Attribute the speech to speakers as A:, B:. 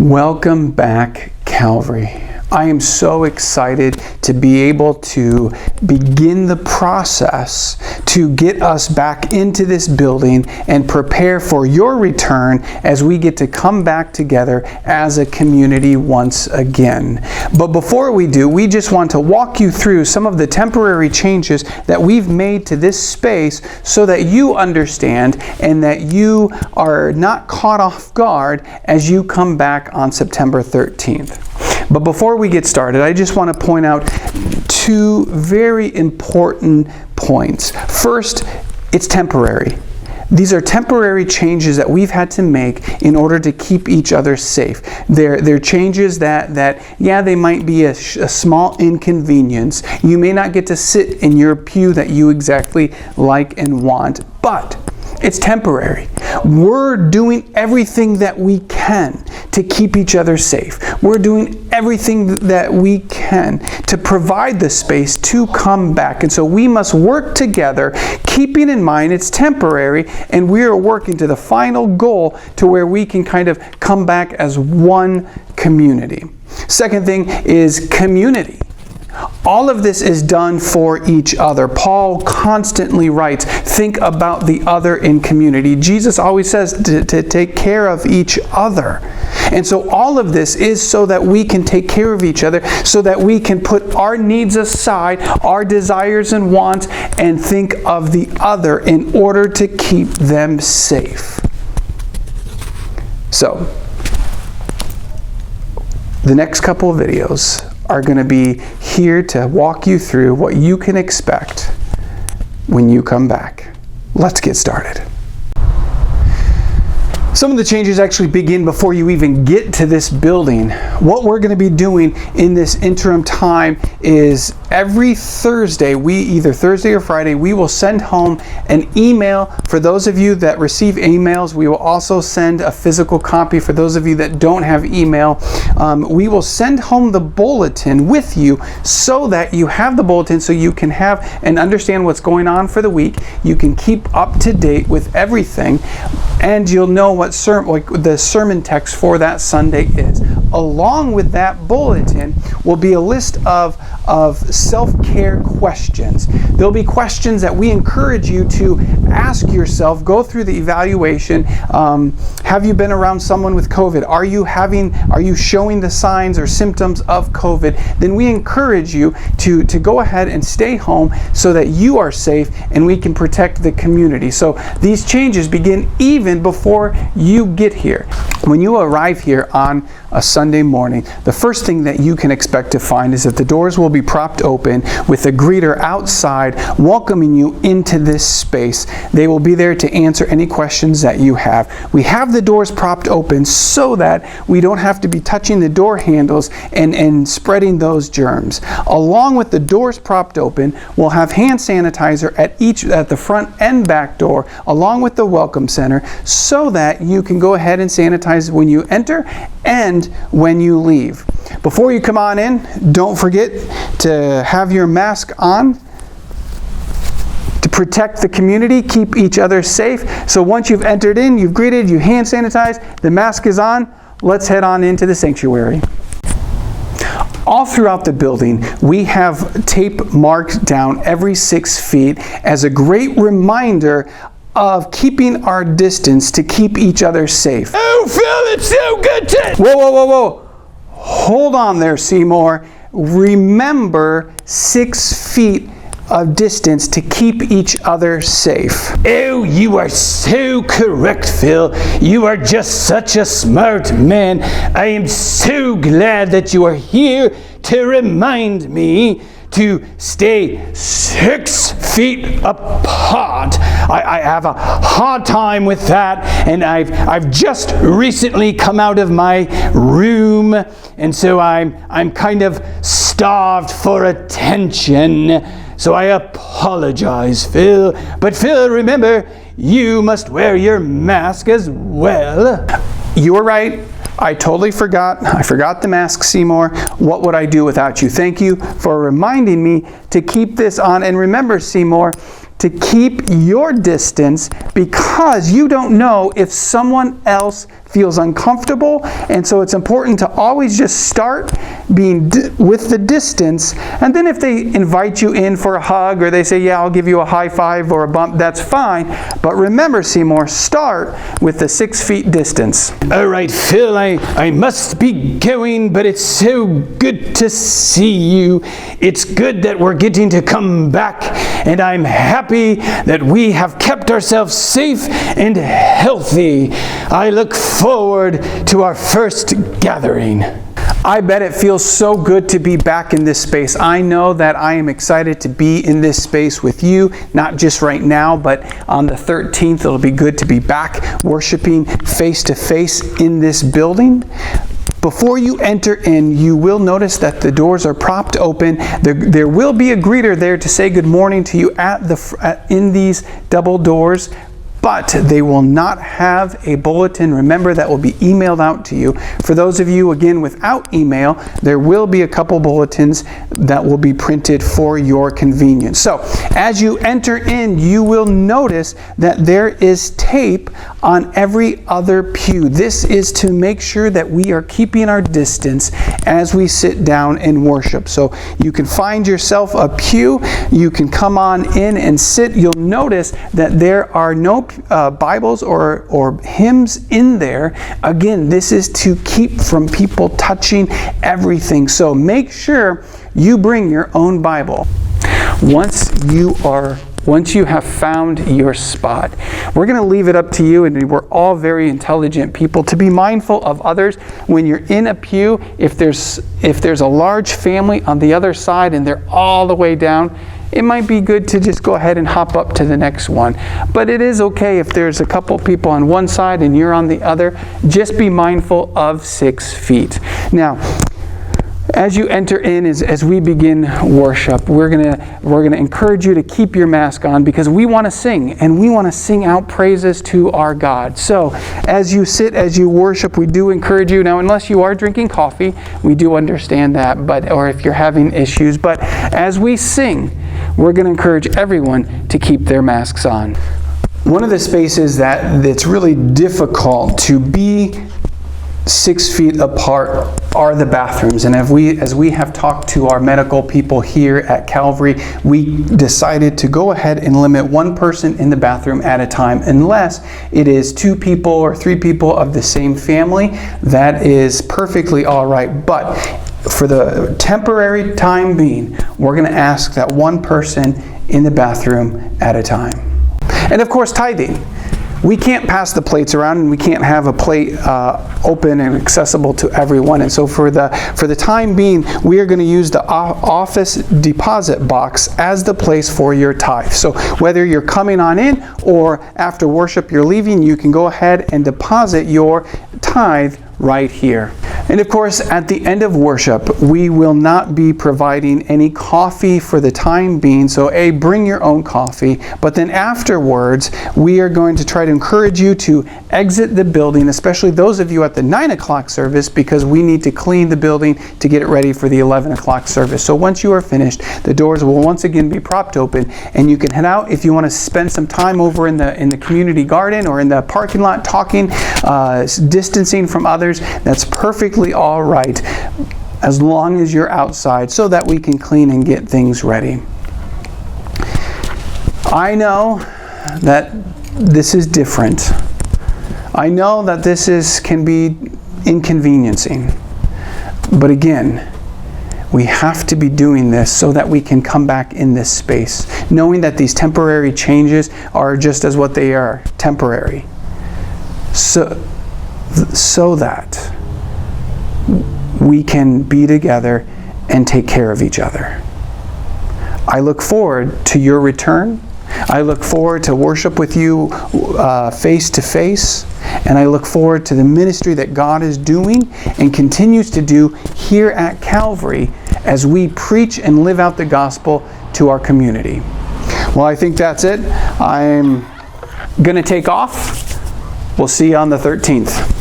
A: Welcome back, Calvary. I am so excited to be able to begin the process to get us back into this building and prepare for your return as we get to come back together as a community once again. But before we do, we just want to walk you through some of the temporary changes that we've made to this space so that you understand and that you are not caught off guard as you come back on September 13th. But before we get started, I just want to point out two very important points. First, it's temporary. These are temporary changes that we've had to make in order to keep each other safe. They're changes that they might be a small inconvenience. You may not get to sit in your pew that you exactly like and want, but it's temporary. We're doing everything that we can to keep each other safe. We're doing everything that we can to provide the space to come back. And so we must work together, keeping in mind it's temporary, and we are working to the final goal to where we can kind of come back as one community. Second thing is community. All of this is done for each other. Paul constantly writes, think about the other in community. Jesus always says to take care of each other. And so all of this is so that we can take care of each other, so that we can put our needs aside, our desires and wants, and think of the other in order to keep them safe. So, the next couple of videos are going to be here to walk you through what you can expect when you come back. Let's get started. Some of the changes actually begin before you even get to this building. What we're going to be doing in this interim time is every Thursday, either Thursday or Friday, we will send home an email. For those of you that receive emails, we will also send a physical copy. For those of you that don't have email, we will send home the bulletin with you so that you have the bulletin so you can have and understand what's going on for the week. You can keep up to date with everything, and you'll know what the sermon text for that Sunday is. Along with that bulletin will be a list of self-care questions. There'll be questions that we encourage you to ask yourself, go through the evaluation. Have you been around someone with COVID? Are you showing the signs or symptoms of COVID? Then we encourage you to go ahead and stay home so that you are safe and we can protect the community. So these changes begin even before you get here. When you arrive here on a Sunday morning, the first thing that you can expect to find is that the doors will be propped open with a greeter outside welcoming you into this space. They will be there to answer any questions that you have. We have the doors propped open so that we don't have to be touching the door handles and spreading those germs. Along with the doors propped open, we'll have hand sanitizer at the front and back door, along with the welcome center, so that you can go ahead and sanitize when you enter and when you leave. Before you come on in, don't forget to have your mask on to protect the community, keep each other safe. So once you've entered in, you've greeted, you hand sanitized, the mask is on, let's head on into the sanctuary. All throughout the building, we have tape marked down every 6 feet as a great reminder of keeping our distance to keep each other safe.
B: Oh, Phil, it's so good to...
A: Whoa. Hold on there, Seymour. Remember 6 feet of distance to keep each other safe.
B: Oh, you are so correct, Phil. You are just such a smart man. I am so glad that you are here to remind me to stay 6 feet apart. I have a hard time with that, and I've just recently come out of my room, and so I'm kind of starved for attention. So I apologize, Phil. But Phil, remember, you must wear your mask as well.
A: You were right. I totally forgot. I forgot the mask, Seymour. What would I do without you? Thank you for reminding me to keep this on. And remember, Seymour, to keep your distance because you don't know if someone else feels uncomfortable, and so it's important to always just start being with the distance, and then if they invite you in for a hug or they say, yeah, I'll give you a high five or a bump, that's fine. But remember, Seymour, start with the 6 feet distance.
B: All right, Phil, I must be going, but it's so good to see you. It's good that we're getting to come back, and I'm happy that we have kept ourselves safe and healthy. I look forward to our first gathering.
A: I bet it feels so good to be back in this space. I know that I am excited to be in this space with you, not just right now, but on the 13th, it'll be good to be back worshiping face to face in this building. Before you enter in, you will notice that the doors are propped open. There will be a greeter there to say good morning to you in these double doors. But they will not have a bulletin. Remember, that will be emailed out to you. For those of you, again, without email, there will be a couple bulletins that will be printed for your convenience. So, as you enter in, you will notice that there is tape on every other pew. This is to make sure that we are keeping our distance as we sit down and worship. So, you can find yourself a pew. You can come on in and sit. You'll notice that there are no Bibles or hymns in there. Again, this is to keep from people touching everything. So make sure you bring your own Bible. Once you have found your spot, we're going to leave it up to you, and we're all very intelligent people, to be mindful of others. When you're in a pew, if there's a large family on the other side and they're all the way down, it might be good to just go ahead and hop up to the next one. But it is okay if there's a couple people on one side and you're on the other. Just be mindful of 6 feet. Now, as you enter in, as we begin worship, we're gonna encourage you to keep your mask on, because we want to sing, and we want to sing out praises to our God. So as you sit, as you worship, we do encourage you. Now, unless you are drinking coffee, we do understand that, or if you're having issues. But as we sing, we're going to encourage everyone to keep their masks on. One of the spaces that's really difficult to be 6 feet apart are the bathrooms. And as we have talked to our medical people here at Calvary, we decided to go ahead and limit one person in the bathroom at a time, unless it is 2 people or 3 people of the same family. That is perfectly all right. But for the temporary time being, we're going to ask that one person in the bathroom at a time. And of course, tithing. We can't pass the plates around, and we can't have a plate open and accessible to everyone. And so for the time being, we are going to use the office deposit box as the place for your tithe. So whether you're coming on in or after worship you're leaving, you can go ahead and deposit your tithe right here. And of course, at the end of worship, we will not be providing any coffee for the time being. So bring your own coffee. But then afterwards, we are going to try to encourage you to exit the building, especially those of you at the 9 o'clock service, because we need to clean the building to get it ready for the 11 o'clock service. So once you are finished, the doors will once again be propped open, and you can head out. If you want to spend some time over in the community garden or in the parking lot talking, distancing from others, that's perfectly all right, as long as you're outside, so that we can clean and get things ready. I know that this is different. I know that this can be inconveniencing. But again, we have to be doing this so that we can come back in this space, knowing that these temporary changes are just as what they are, temporary. So that we can be together and take care of each other. I look forward to your return. I look forward to worship with you face to face. And I look forward to the ministry that God is doing and continues to do here at Calvary as we preach and live out the gospel to our community. Well, I think that's it. I'm going to take off. We'll see you on the 13th.